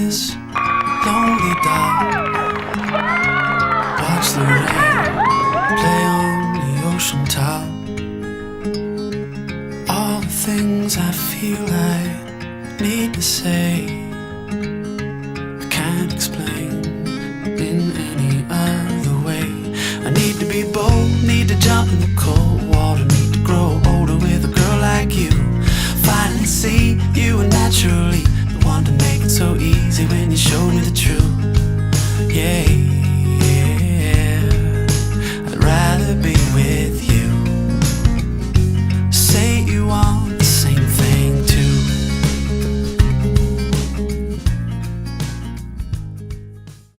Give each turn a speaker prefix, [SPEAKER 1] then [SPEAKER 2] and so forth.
[SPEAKER 1] this lonely dark. Watch the rain play on the ocean top. All the things I feel I need to say, I can't explain in any other way. I need to be bold, need to jump in the cold water, need to grow older with a girl like you. Finally see you were naturally the one to make it so easy when you showed me the truth. Yeah.